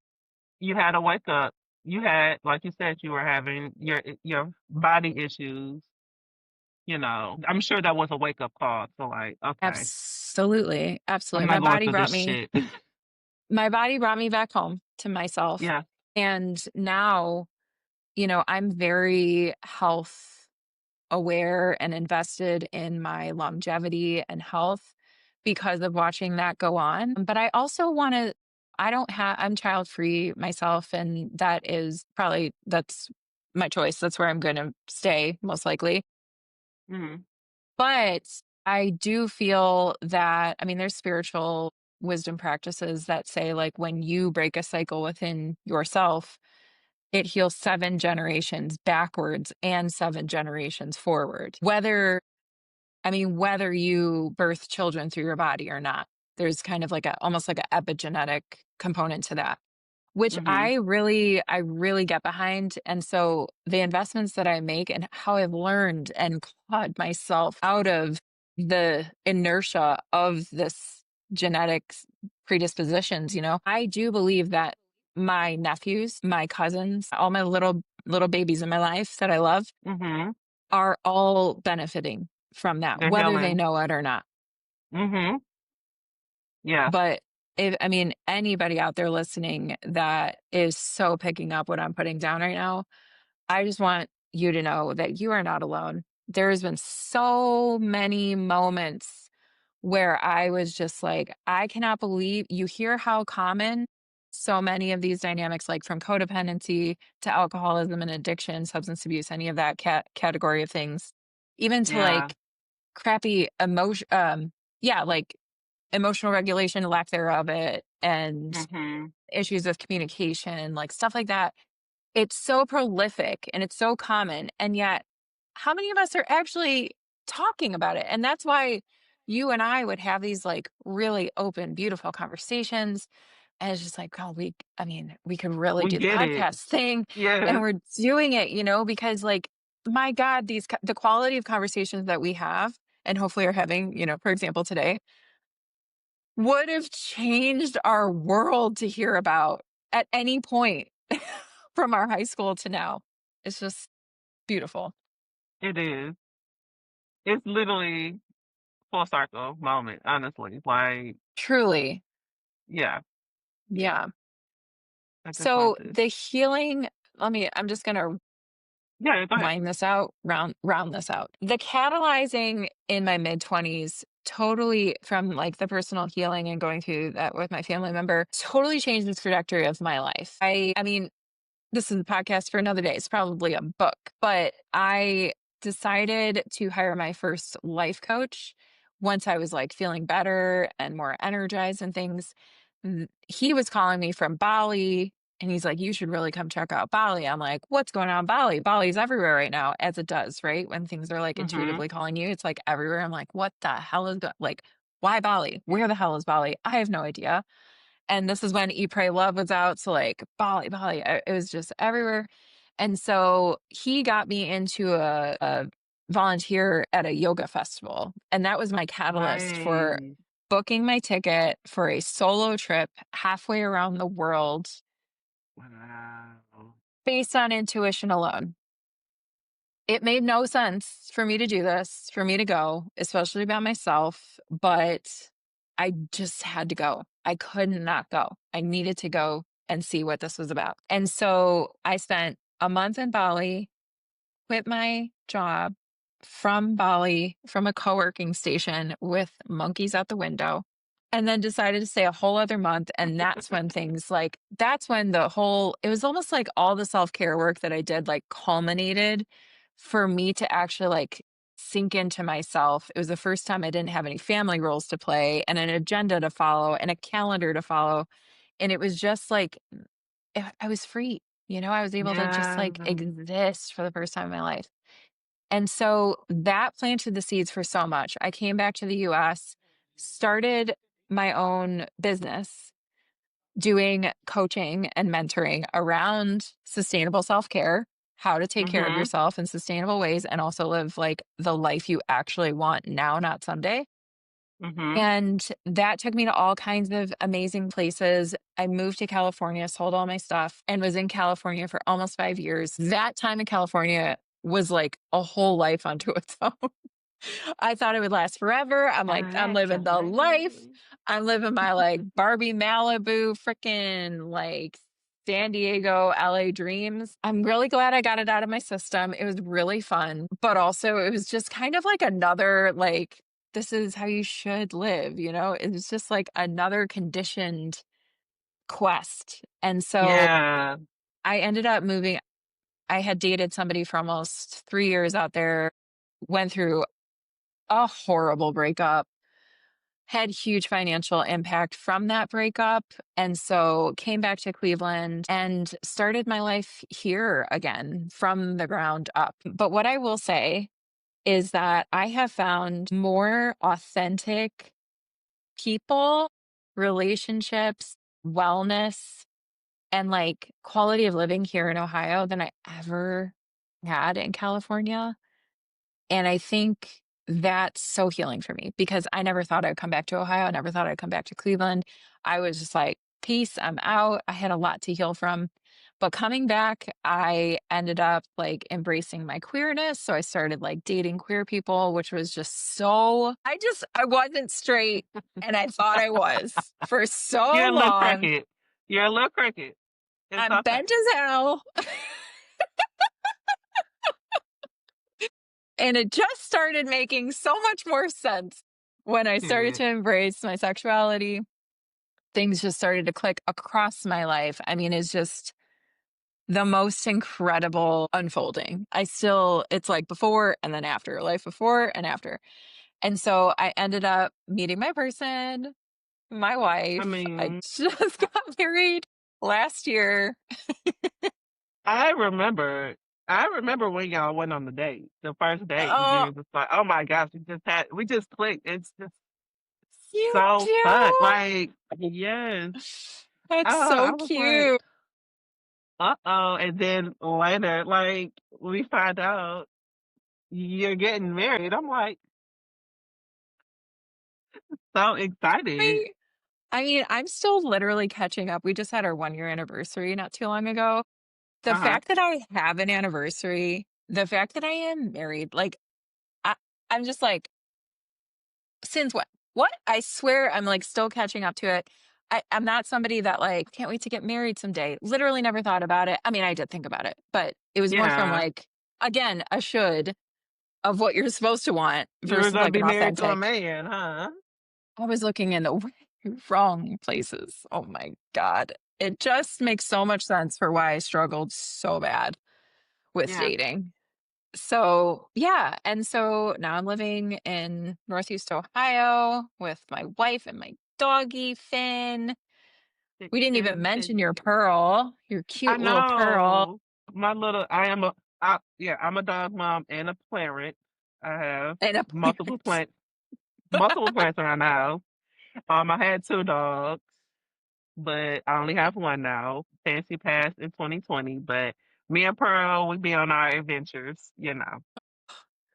you had to wake up. You had, like you said, you were having your body issues. I'm sure that was a wake up call to like, okay, Absolutely. I'm Absolutely. not going through this shit. My body brought me back home to myself. Yeah. And now, I'm very health aware and invested in my longevity and health because of watching that go on. But I also want to, I'm child free myself. And that's my choice. That's where I'm going to stay, most likely. Mhm. But I do feel that, I mean, there's spiritual wisdom practices that say, like, when you break a cycle within yourself, it heals 7 generations backwards and 7 generations forward. Whether you birth children through your body or not, there's kind of like almost like an epigenetic component to that, which Mhm. I really get behind. And so the investments that I make and how I've learned and clawed myself out of the inertia of this genetics predispositions, I do believe that my nephews, my cousins, all my little babies in my life that I love Mhm. are all benefiting from that, They're whether they healing. know it or not. Mhm. Yeah. But anybody out there listening that is so picking up what I'm putting down right now, I just want you to know that you are not alone. There's been so many moments where I was just like, I cannot believe you hear how common so many of these dynamics, like from codependency to alcoholism and addiction, substance abuse, any of that category of things, even to Yeah. like crappy emotion, yeah, like emotional regulation, lack thereof it, and Mhm. issues with communication, like stuff like that. It's so prolific and it's so common. And yet, how many of us are actually talking about it? And that's why you and I would have these like really open, beautiful conversations. And it's just like, oh, we could really We do the get it. podcast thing. And Yes. we're doing it, because like, my God, the quality of conversations that we have and hopefully are having, for example, today would have changed our world to hear about at any point from our high school to now. It's just beautiful. It is. It's literally full circle moment, honestly. Like, Truly. yeah, Yeah. I just love So this. the healing, I'm just going to Yeah, go ahead. wind this out, round this out. The catalyzing in my mid 20s totally from like the personal healing and going through that with my family member totally changed the trajectory of my life. I mean, this is a podcast for another day. It's probably a book, but I decided to hire my first life coach once I was like feeling better and more energized and things. He was calling me from Bali and he's like, you should really come check out Bali. I'm like, what's going on in Bali? Bali's everywhere right now, as it does, right? When things are like Mhm. intuitively calling you, it's like everywhere. I'm like, what the hell like, why Bali? Where the hell is Bali? I have no idea. And this is when Eat, Pray, Love was out. So like Bali, it was just everywhere. And so he got me into a volunteer at a yoga festival. And that was my catalyst for Nice. booking my ticket for a solo trip halfway around the world Wow. based on intuition alone. It made no sense for me to do this, for me to go, especially by myself, but I just had to go. I could not go. I needed to go and see what this was about. And so I spent a month in Bali, quit my job from Bali, from a co working station with monkeys out the window, and then decided to stay a whole other month. And that's when that's when it was almost like all the self care work that I did, like culminated for me to actually like sink into myself. It was the first time I didn't have any family roles to play and an agenda to follow and a calendar to follow. And it was just like, I was free. I was able to just Yeah. like exist for the first time in my life. And so that planted the seeds for so much. I came back to the US, started my own business doing coaching and mentoring around sustainable self care, how to take care of Mhm. yourself in sustainable ways, and also live like the life you actually want now, not someday. Mhm. And that took me to all kinds of amazing places. I moved to California, sold all my stuff, and was in California for almost 5 years. That time in California was like a whole life unto its own. I thought it would last forever. I'm like, I'm living the life. Congratulations. I'm living my like Barbie Malibu, freaking like San Diego, LA dreams. I'm really glad I got it out of my system. It was really fun, but also it was just kind of like another, like, this is how you should live, you know? It was just like another conditioned quest. And so Yeah. I ended up moving. I had dated somebody for almost 3 years out there, went through a horrible breakup, had huge financial impact from that breakup. And so came back to Cleveland and started my life here again from the ground up. But what I will say is that I have found more authentic people, relationships, wellness, and like quality of living here in Ohio than I ever had in California. And I think that's so healing for me because I never thought I'd come back to Ohio. I never thought I'd come back to Cleveland. I was just like, peace, I'm out. I had a lot to heal from. But coming back, I ended up like embracing my queerness. So I started like dating queer people, which was just so, I wasn't straight and I thought I was for You're so a little long. cricket. You're a little cricket. It's I'm okay. bent as hell. And it just started making so much more sense when I started Period. to embrace my sexuality. Things just started to click across my life. I mean, it's just the most incredible unfolding. It's like before and then after, life before and after. And so I ended up meeting my person, my I wife. I mean, just I got married last year. I remember I remember when y'all went on the date, the first date, and you Oh, were just like, "Oh my gosh, we just clicked." It's just you so fun. too. Like, yes. That's I so was like, cute. "Uh-oh." And then later, like, we find out you're getting married. I'm like, so excited. Right? I mean, I'm still literally catching up. We just had our 1 year anniversary not too long ago. The Uh-huh. fact that I have an anniversary, the fact that I am married, like, I, I'm just like, since what? What? I swear I'm like still catching up to it. I'm not somebody that like can't wait to get married someday. Literally never thought about it. I mean, I did think about it, but it was more from Yeah. like, again, a should of what you're supposed to want You were versus gonna like be an married to a authentic. man, huh? I was looking in the wrong places. Oh my God. It just makes so much sense for why I struggled so bad with Yeah. dating. So, yeah. And so now I'm living in Northeast Ohio with my wife and my doggy, Finn. Thick We didn't even skin mention your piggy. Pearl, your I cute little Pearl, know. Yeah, I'm a dog mom and a parent. I have and a multiple parent. plants, multiple plants around the house. I had two dogs, but I only have one now. Fancy passed in 2020, but me and Pearl, we be on our adventures.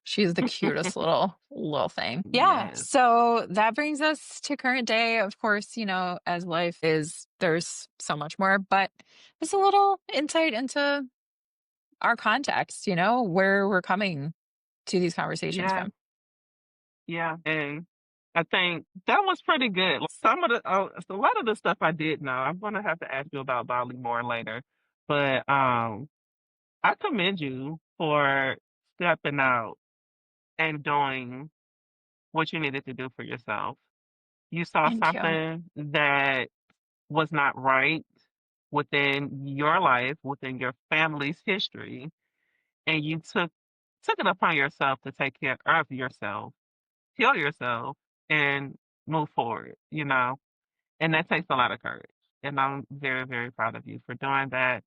She's the cutest little thing. Yeah. Yes. So that brings us to current day. Of course, you know, as life is, there's so much more, but it's a little insight into our context, you know, where we're coming to these conversations Yeah. from. Yeah. And I think that was pretty good. A lot of the stuff I did know. I'm gonna have to ask you about Bali more later, but I commend you for stepping out and doing what you needed to do for yourself. You saw Thank you. something that was not right within your life, within your family's history, and you took it upon yourself to take care of yourself, heal yourself, and move forward. And that takes a lot of courage. And I'm very, very proud of you for doing that.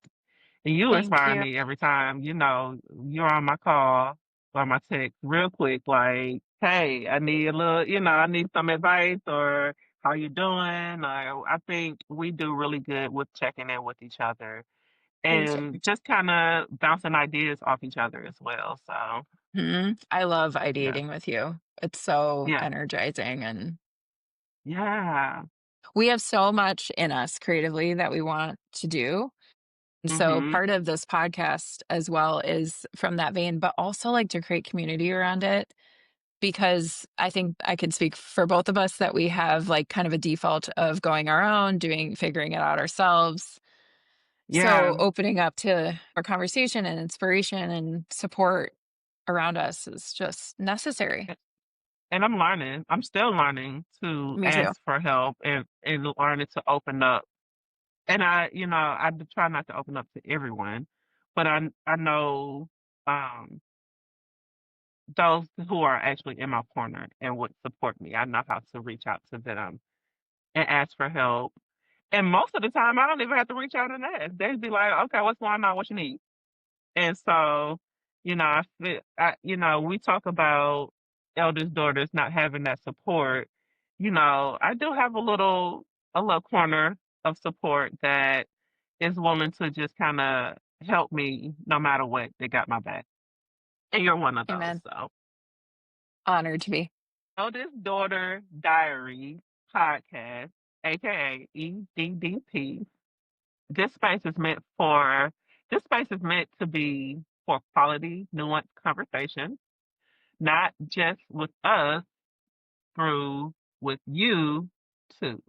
And you Thank inspire you. me every time, you're on my call or my text real quick, like, hey, I need I need some advice or how you doing? Or I think we do really good with checking in with each other Thank you. and just kind of bouncing ideas off each other as well. So I love yeah, ideating with you. It's so yeah, energizing. And yeah, we have so much in us creatively that we want to do So Mhm. part of this podcast as well is from that vein, but also like to create community around it because I think I could speak for both of us that we have like kind of a default of going our own, figuring it out ourselves. Yeah. So opening up to our conversation and inspiration and support around us is just necessary. A and I'm learning. I'm still learning to Me too. ask for help and learning to open up. And I try not to open up to everyone, but I know, um, those who are actually in my corner and would support me. I know how to reach out to them and ask for help. And most of the time, I don't even have to reach out and ask. They'd be like, "Okay, what's going on? What you need?" And so, we talk about eldest daughters not having that support. I do have a little corner of support that is willing to just kind of help me no matter what. They got my back, and you're one of those. Amen. So, Honored to be. Eldest Daughter Diaries podcast, aka EDDP. This space is meant for this space is meant to be for quality, nuanced conversation, not just with us, through with you too.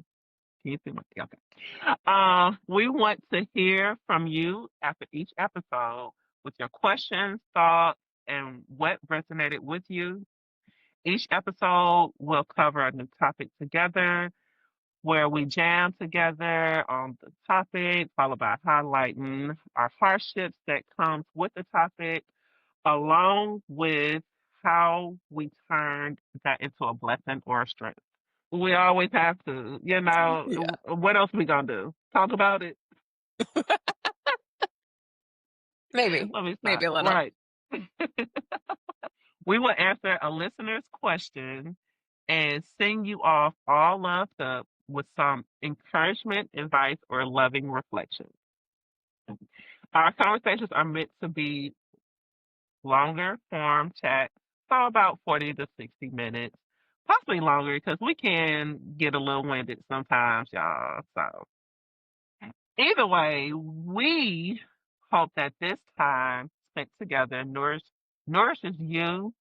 Can you see my okay? We want to hear from you after each episode with your questions, thoughts, and what resonated with you. Each episode will cover a new topic together where we jam together on the topic, followed by highlighting our hardships that comes with the topic, along with how we turned that into a blessing or a strength. We always have to, Yeah. what else we gonna do? Talk about it? Maybe. Let me Maybe stop. a little. Right. We will answer a listener's question and send you off all loved up with some encouragement, advice, or loving reflection. Our conversations are meant to be longer form chat, so about 40 to 60 minutes, possibly longer because we can get a little winded sometimes, y'all. So, either way, we hope that this time spent together nourishes you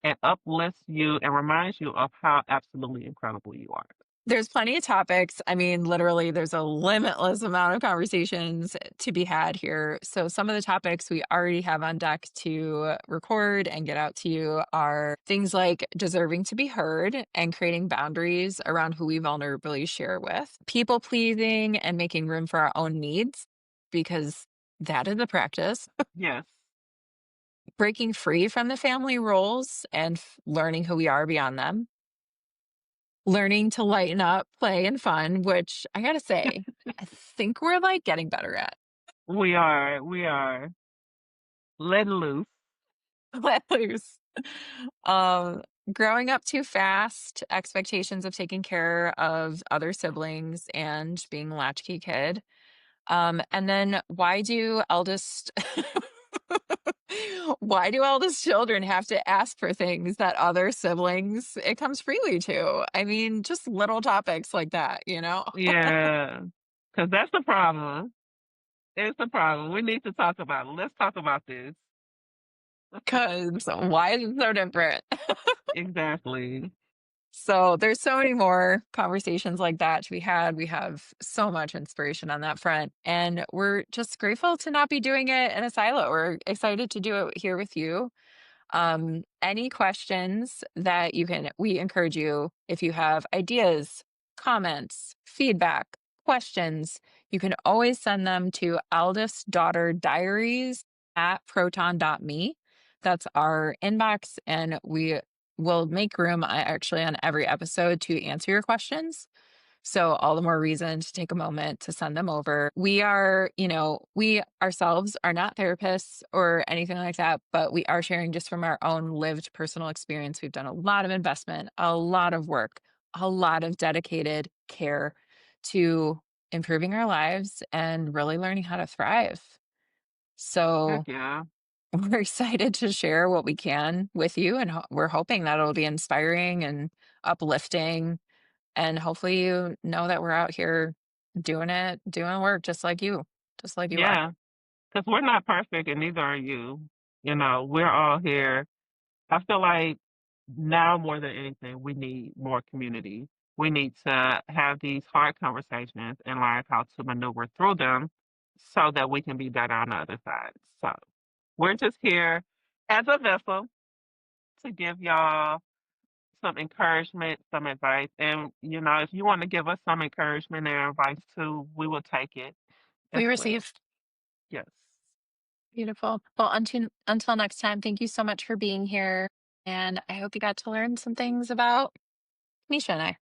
and uplifts you and reminds you of how absolutely incredible you are. There's plenty of topics. I mean, literally, there's a limitless amount of conversations to be had here. So, some of the topics we already have on deck to record and get out to you are things like deserving to be heard and creating boundaries around who we vulnerably share with, people pleasing and making room for our own needs, because that is a practice, Yes. breaking free from the family roles and learning who we are beyond them, learning to lighten up, play, and fun, which I gotta say, I think we're like getting better at. We are let loose. Let loose. Um, Growing up too fast, expectations of taking care of other siblings and being a latchkey kid. And then why do eldest children have to ask for things that other siblings it comes freely to? I mean, just little topics like that, you know? Yeah. Because that's the problem. It's the problem. We need to talk about it. Let's talk about this. Because why is it so different? Exactly. So there's so many more conversations like that to be had. We have so much inspiration on that front. And we're just grateful to not be doing it in a silo. We're excited to do it here with you. Any questions that we encourage you, if you have ideas, comments, feedback, questions, you can always send them to Eldest Daughter Diaries at proton.me. That's our inbox, and we will make room actually on every episode to answer your questions. So, all the more reason to take a moment to send them over. We ourselves are not therapists or anything like that, but we are sharing just from our own lived personal experience. We've done a lot of investment, a lot of work, a lot of dedicated care to improving our lives and really learning how to thrive. Heck So, yeah. we're excited to share what we can with you, and we're hoping that it'll be inspiring and uplifting, and hopefully you know that we're out here doing work just like you are. Yeah. because we're not perfect and neither are you. You know, we're all here. I feel like now more than anything, we need more community. We need to have these hard conversations and learn how to maneuver through them so that we can be better on the other side. So we're just here as a vessel to give y'all some encouragement, some advice. And, you know, if you want to give us some encouragement and advice too, we will take it as We well. receive. Yes. Beautiful. Well, until next time, thank you so much for being here. And I hope you got to learn some things about Kenecia and I.